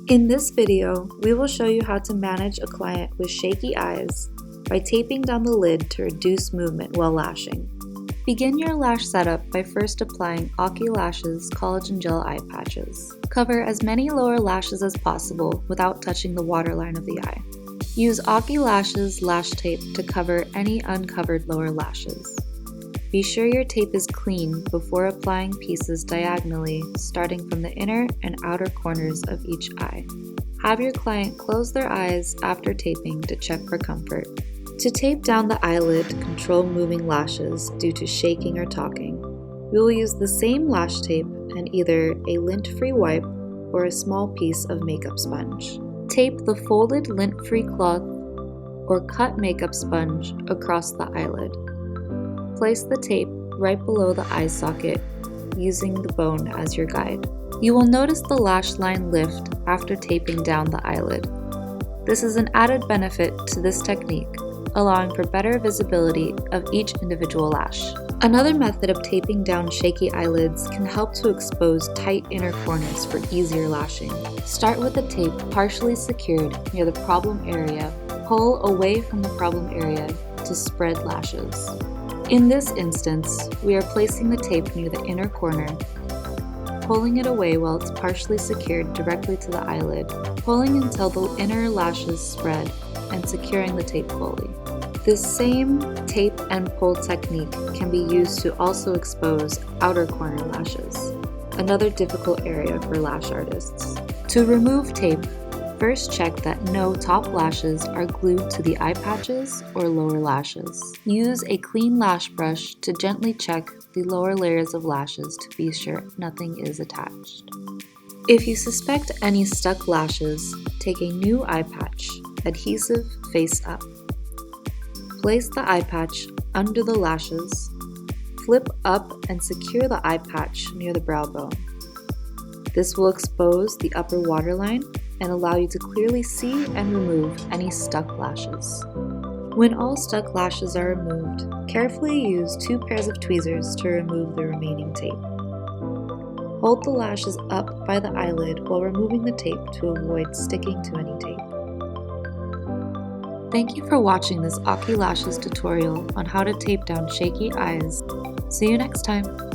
In this video, we will show you how to manage a client with shaky eyes by taping down the lid to reduce movement while lashing. Begin your lash setup by first applying Aki Lashes Collagen Gel Eye Patches. Cover as many lower lashes as possible without touching the waterline of the eye. Use Aki Lashes lash tape to cover any uncovered lower lashes. Be sure your tape is clean before applying pieces diagonally, starting from the inner and outer corners of each eye. Have your client close their eyes after taping to check for comfort. To tape down the eyelid to control moving lashes due to shaking or talking, we will use the same lash tape and either a lint-free wipe or a small piece of makeup sponge. Tape the folded lint-free cloth or cut makeup sponge across the eyelid. Place the tape right below the eye socket using the bone as your guide. You will notice the lash line lift after taping down the eyelid. This is an added benefit to this technique, allowing for better visibility of each individual lash. Another method of taping down shaky eyelids can help to expose tight inner corners for easier lashing. Start with the tape partially secured near the problem area. Pull away from the problem area to spread lashes. In this instance, we are placing the tape near the inner corner, pulling it away while it's partially secured directly to the eyelid, pulling until the inner lashes spread, and securing the tape fully. This same tape and pull technique can be used to also expose outer corner lashes, another difficult area for lash artists. To remove tape, first check that no top lashes are glued to the eye patches or lower lashes. Use a clean lash brush to gently check the lower layers of lashes to be sure nothing is attached. If you suspect any stuck lashes, take a new eye patch, adhesive face up. Place the eye patch under the lashes, flip up and secure the eye patch near the brow bone. This will expose the upper waterline and allow you to clearly see and remove any stuck lashes. When all stuck lashes are removed, carefully use 2 pairs of tweezers to remove the remaining tape. Hold the lashes up by the eyelid while removing the tape to avoid sticking to any tape. Thank you for watching this Aki Lashes tutorial on how to tape down shaky eyes. See you next time!